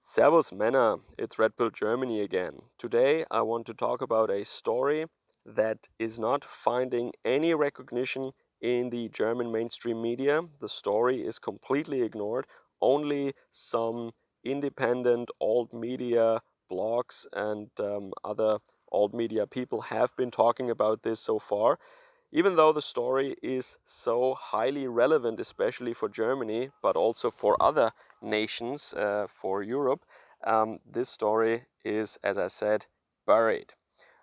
Servus Männer, it's Red Pill Germany again. Today I want to talk about a story that is not finding any recognition in the German mainstream media. The story is completely ignored. Only some independent old media blogs and other old media people have been talking about this so far. Even though the story is so highly relevant, especially for Germany, but also for other nations, for Europe, this story is, as I said, buried.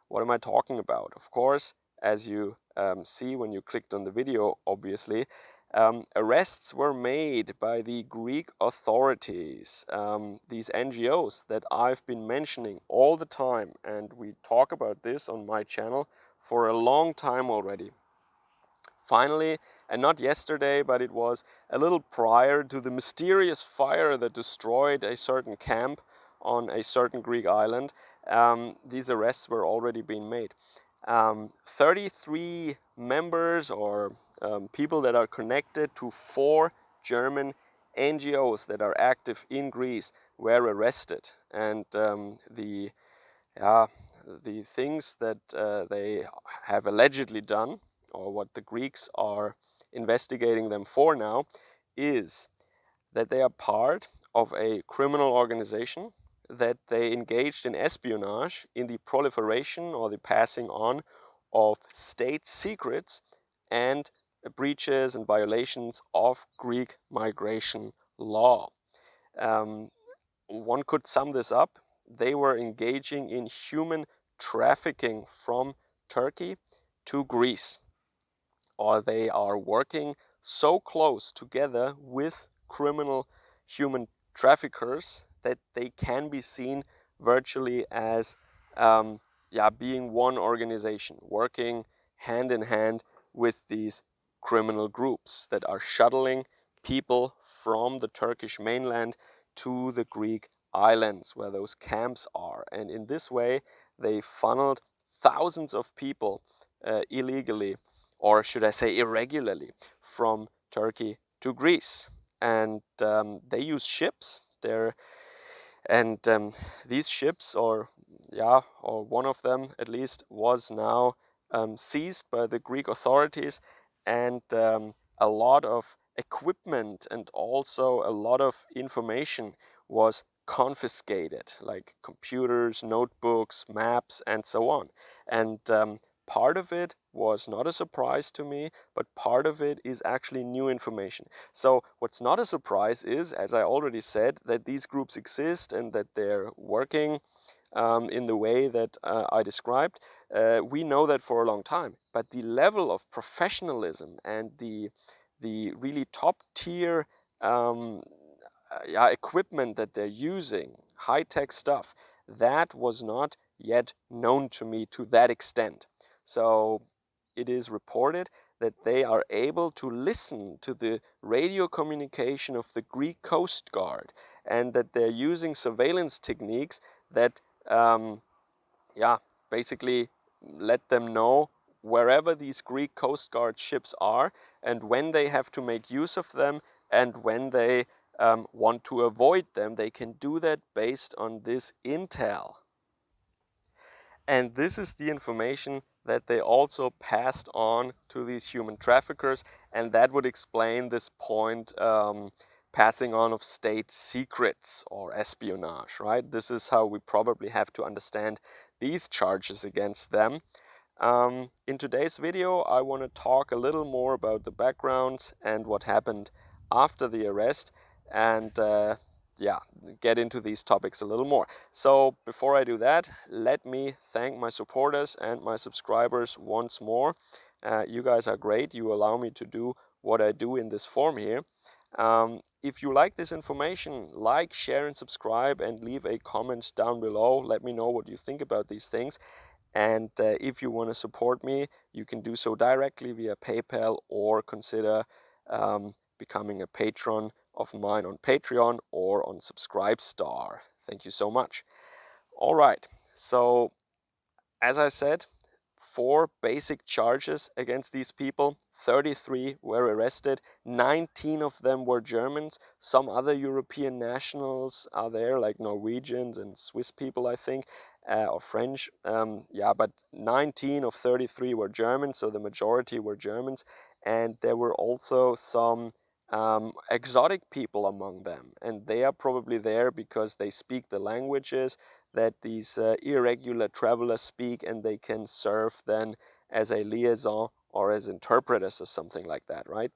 What am I talking about? Of course, as you see when you clicked on the video, obviously, arrests were made by the Greek authorities, these NGOs that I've been mentioning all the time, and we talk about this on my channel for a long time already. Finally, and not yesterday, but it was a little prior to the mysterious fire that destroyed a certain camp on a certain Greek island, these arrests were already being made. 33 members or people that are connected to 4 German NGOs that are active in Greece were arrested, and the things that they have allegedly done, or what the Greeks are investigating them for now, is that they are part of a criminal organization, that they engaged in espionage, in the proliferation or the passing on of state secrets, and breaches and violations of Greek migration law. Um, One could sum this up. They were engaging in human trafficking from Turkey to Greece, or they are working so close together with criminal human traffickers that they can be seen virtually as being one organization, working hand in hand with these criminal groups that are shuttling people from the Turkish mainland to the Greek islands where those camps are. And in this way, they funneled thousands of people illegally, or should I say irregularly, from Turkey to Greece. And they use ships there, and these ships, or one of them at least, was now seized by the Greek authorities, and a lot of equipment and also a lot of information was confiscated, like computers, notebooks, maps, and so on. And part of it was not a surprise to me, but part of it is actually new information. So what's not a surprise is, as I already said, that these groups exist and that they're working in the way that I described. We know that for a long time, but the level of professionalism and the really top tier equipment that they're using, high-tech stuff, that was not yet known to me to that extent. So it is reported that they are able to listen to the radio communication of the Greek Coast Guard, and that they're using surveillance techniques that basically let them know wherever these Greek Coast Guard ships are, and when they have to make use of them, and when they want to avoid them. They can do that based on this intel. And this is the information that they also passed on to these human traffickers, and that would explain this point, passing on of state secrets or espionage, right? This is how we probably have to understand these charges against them. In today's video, I want to talk a little more about the backgrounds and what happened after the arrest, and get into these topics a little more. So before I do that, let me thank my supporters and my subscribers once more. You guys are great. You allow me to do what I do in this form here. If you like this information, like, share, and subscribe, and leave a comment down below. Let me know what you think about these things. And if you want to support me, you can do so directly via PayPal, or consider becoming a patron of mine on Patreon or on Subscribestar. Thank you so much. All right, so as I said, 4 basic charges against these people. 33 were arrested. 19 of them were Germans. Some other European nationals are there, like Norwegians and Swiss people, I think, or French. Yeah, but 19 of 33 were Germans, so the majority were Germans. And there were also some exotic people among them, and they are probably there because they speak the languages that these irregular travelers speak, and they can serve then as a liaison or as interpreters or something like that, right?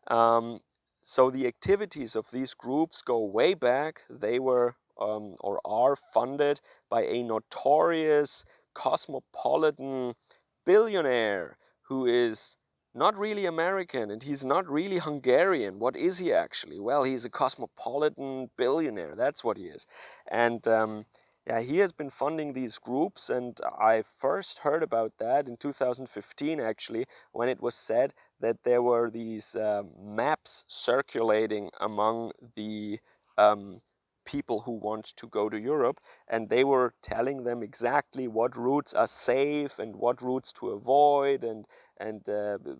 Um, so the activities of these groups go way back. They were or are funded by a notorious cosmopolitan billionaire who is not really American and he's not really Hungarian. What is he actually? Well, he's a cosmopolitan billionaire. That's what he is. And yeah, he has been funding these groups, and I first heard about that in 2015 actually, when it was said that there were these maps circulating among the people who want to go to Europe, and they were telling them exactly what routes are safe and what routes to avoid, and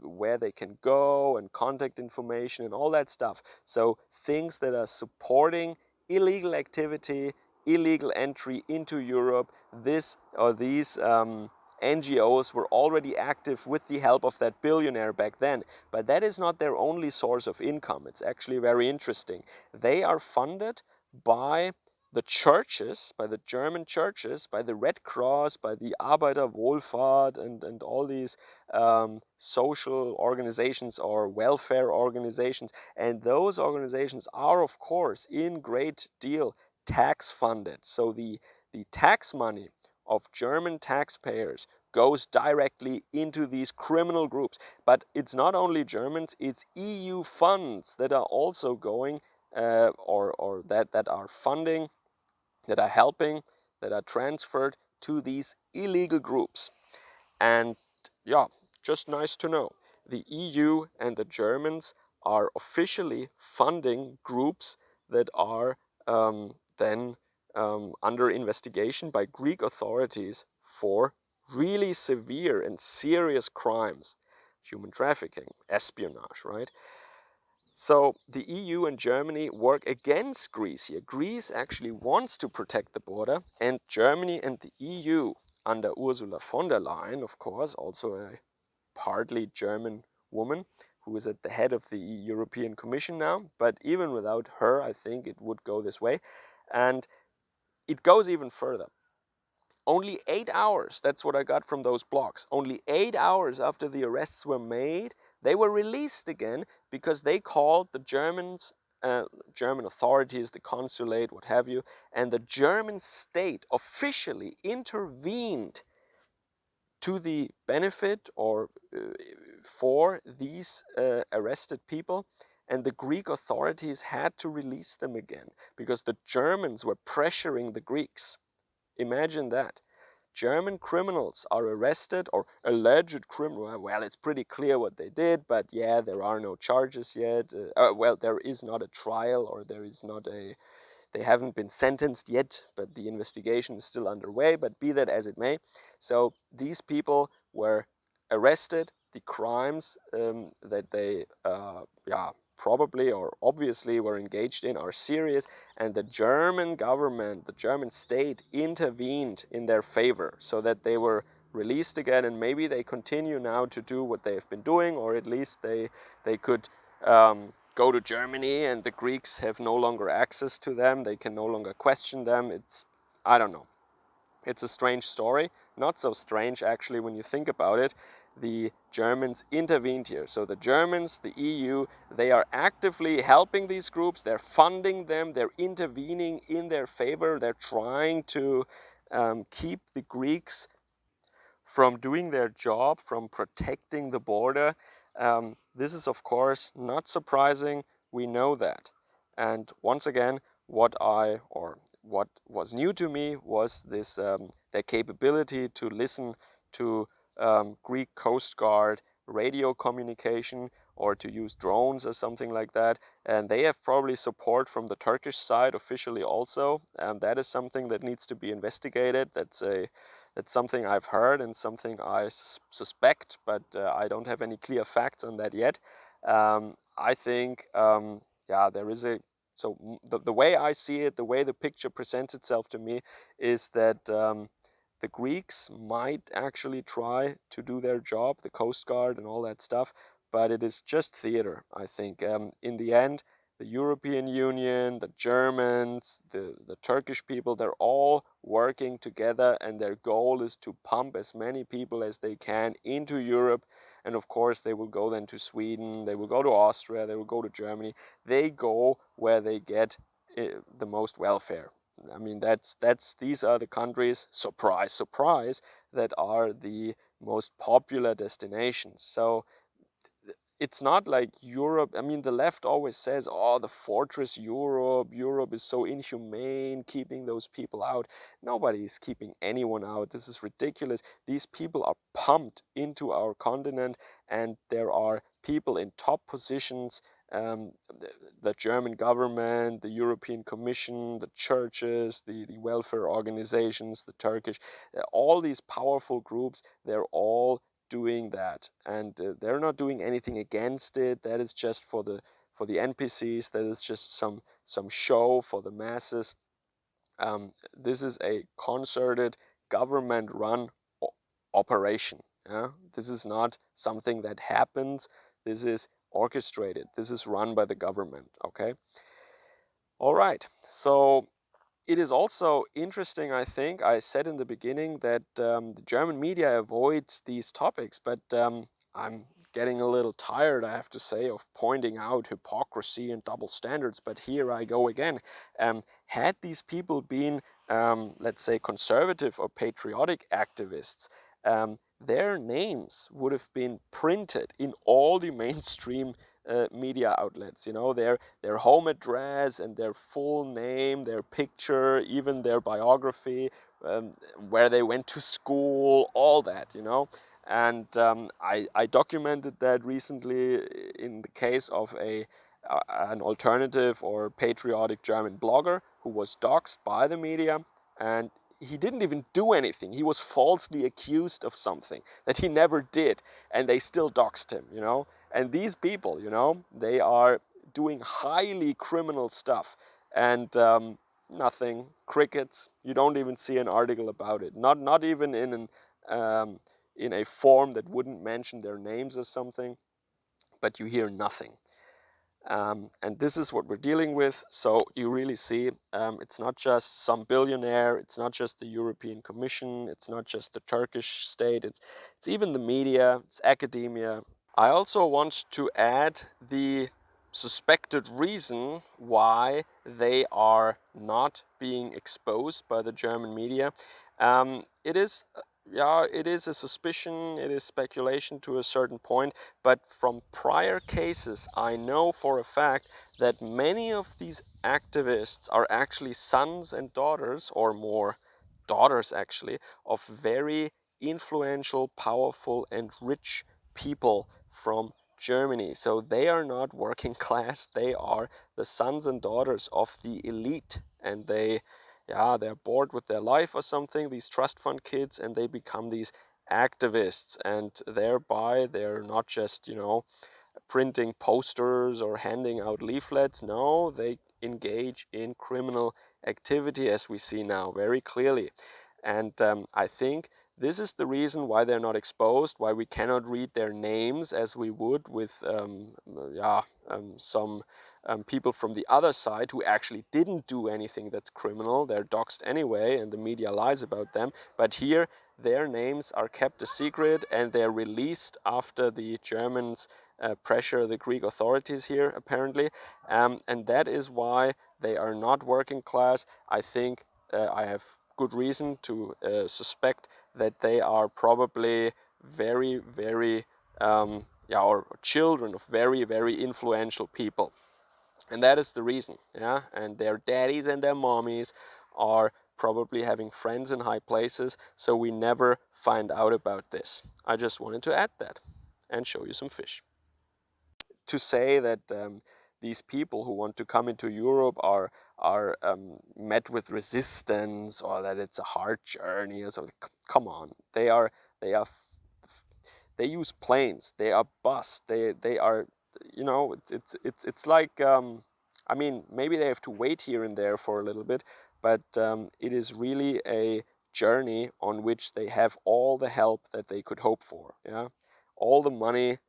where they can go, and contact information and all that stuff. So things that are supporting illegal activity, illegal entry into Europe. This or these NGOs were already active with the help of that billionaire back then, but that is not their only source of income. It's actually very interesting. They are funded by the churches, by the German churches, by the Red Cross, by the Arbeiterwohlfahrt, and all these social organizations or welfare organizations. And those organizations are, of course, in great deal tax funded. So the tax money of German taxpayers goes directly into these criminal groups. But it's not only Germans, it's EU funds that are also going or that are funding, that are helping, that are transferred to these illegal groups. And yeah, just nice to know. The EU and the Germans are officially funding groups that are then under investigation by Greek authorities for really severe and serious crimes, human trafficking, espionage, right? So the EU and Germany work against Greece here. Greece actually wants to protect the border, and Germany and the EU, under Ursula von der Leyen, of course, also a partly German woman who is at the head of the European Commission now, but even without her, I think it would go this way. And it goes even further. Only 8 hours, that's what I got from those blogs, only 8 hours after the arrests were made, they were released again because they called the German authorities, the consulate, what have you, and the German state officially intervened to the benefit or for these arrested people, and the Greek authorities had to release them again because the Germans were pressuring the Greeks. Imagine that. German criminals are arrested, or alleged criminal. Well, it's pretty clear what they did, but yeah, there are no charges yet. Well, there is not a trial, or there is not a. They haven't been sentenced yet, but the investigation is still underway. But be that as it may, so these people were arrested. The crimes that they, yeah, probably or obviously were engaged in are serious, and the German government, the German state, intervened in their favor so that they were released again, and maybe they continue now to do what they've been doing, or at least they could go to Germany, and the Greeks have no longer access to them. They can no longer question them. I don't know. It's a strange story. Not so strange, actually, when you think about it. The Germans intervened here. So the Germans, the EU, they are actively helping these groups. They're funding them. They're intervening in their favor. They're trying to keep the Greeks from doing their job, from protecting the border. This is, of course, not surprising. We know that. And once again, what was new to me was this their capability to listen to Greek Coast Guard radio communication, or to use drones or something like that. And they have probably support from the Turkish side officially also. That is something that needs to be investigated. That's something I've heard and something I suspect, but I don't have any clear facts on that yet. I think, yeah, there is a, so the way I see it, the way the picture presents itself to me is that the Greeks might actually try to do their job, the Coast Guard and all that stuff, but it is just theater, I think. In the end, the European Union, the Germans, the Turkish people, they're all working together, and their goal is to pump as many people as they can into Europe. And of course, they will go then to Sweden, they will go to Austria, they will go to Germany. They go where they get the most welfare. I mean, these are the countries, surprise, surprise, that are the most popular destinations. So it's not like Europe. I mean, the left always says, oh, the fortress Europe, Europe is so inhumane, keeping those people out. Nobody is keeping anyone out. This is ridiculous. These people are pumped into our continent, and there are people in top positions. The German government, the European Commission, the churches, the welfare organizations, the Turkish, all these powerful groups, they're all doing that, and they're not doing anything against it. That is just for the NPCs. That is just some show for the masses. This is a concerted government-run operation. Yeah? This is not something that happens. This is orchestrated. This is run by the government. Okay. All right. So it is also interesting, I think. I said in the beginning that the German media avoids these topics, but I'm getting a little tired, I have to say, of pointing out hypocrisy and double standards. But here I go again. Had these people been, let's say, conservative or patriotic activists, their names would have been printed in all the mainstream media outlets. You know, their home address and their full name, their picture, even their biography, where they went to school, all that, you know. And I documented that recently in the case of an alternative or patriotic German blogger who was doxxed by the media, and he didn't even do anything. He was falsely accused of something that he never did, and they still doxed him, you know. And these people, you know, they are doing highly criminal stuff, and nothing, crickets. You don't even see an article about it. Not even in a form that wouldn't mention their names or something, but you hear nothing. And this is what we're dealing with. So you really see it's not just some billionaire, it's not just the European Commission, it's not just the Turkish state, it's even the media, it's academia. I also want to add the suspected reason why they are not being exposed by the German media. It is, yeah, it is a suspicion, it is speculation to a certain point, but from prior cases, I know for a fact that many of these activists are actually sons and daughters, or more daughters actually, of very influential, powerful, and rich people from Germany. So they are not working class, they are the sons and daughters of the elite, and they're bored with their life or something, these trust fund kids, and they become these activists, and thereby they're not just, you know, printing posters or handing out leaflets. No, they engage in criminal activity, as we see now very clearly. And I think this is the reason why they're not exposed, why we cannot read their names as we would with some people from the other side who actually didn't do anything that's criminal. They're doxxed anyway, and the media lies about them. But here, their names are kept a secret, and they're released after the Germans pressure the Greek authorities here, apparently. And that is why they are not working class. I think I have good reason to suspect that they are probably very, very, or children of very, very influential people. And that is the reason, yeah. And their daddies and their mommies are probably having friends in high places, so we never find out about this. I just wanted to add that and show you some fish. To say that these people who want to come into Europe are met with resistance, or that it's a hard journey or something. Come on, they are they use planes, they are bus, they are, you know, it's like I mean, maybe they have to wait here and there for a little bit, but it is really a journey on which they have all the help that they could hope for. Yeah, all the money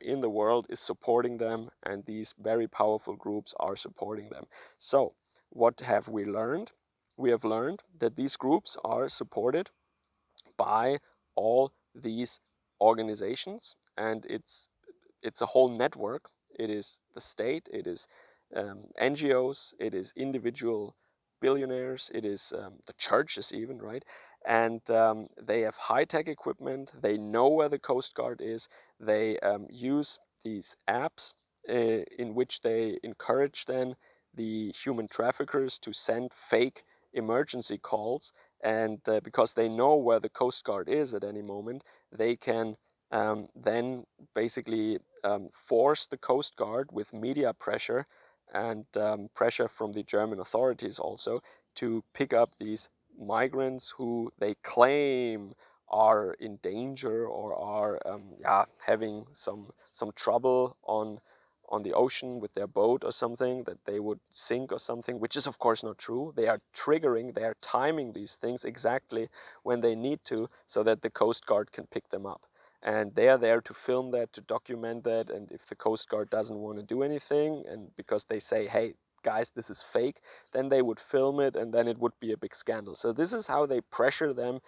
in the world is supporting them, and these very powerful groups are supporting them. So what have we learned? We have learned that these groups are supported by all these organizations, and it's a whole network. It is the state, it is NGOs, it is individual billionaires, it is the churches even, right? And they have high-tech equipment, they know where the Coast Guard is, they use these apps in which they encourage then the human traffickers to send fake emergency calls, and because they know where the Coast Guard is at any moment, they can then basically force the Coast Guard with media pressure and pressure from the German authorities also to pick up these migrants who they claim are in danger or are yeah, having some trouble on the ocean with their boat or something, that they would sink or something, which is of course not true. They are triggering, they are timing these things exactly when they need to, so that the Coast Guard can pick them up. And they are there to film that, to document that, and if the Coast Guard doesn't want to do anything, and because they say, hey, guys, this is fake, then they would film it, and then it would be a big scandal. So this is how they pressure them.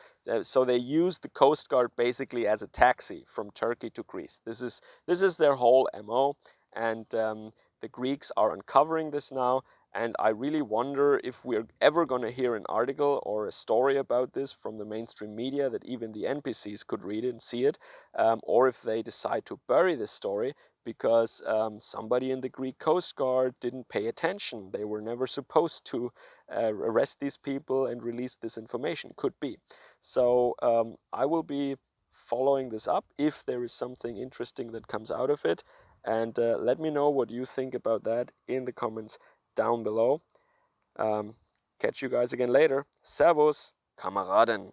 So they use the Coast Guard basically as a taxi from Turkey to Greece. This is their whole MO, and the Greeks are uncovering this now. And I really wonder if we're ever going to hear an article or a story about this from the mainstream media, that even the NPCs could read it and see it, or if they decide to bury this story because somebody in the Greek Coast Guard didn't pay attention. They were never supposed to arrest these people and release this information. Could be. So I will be following this up if there is something interesting that comes out of it. And let me know what you think about that in the comments down below. Catch you guys again later. Servus, Kameraden.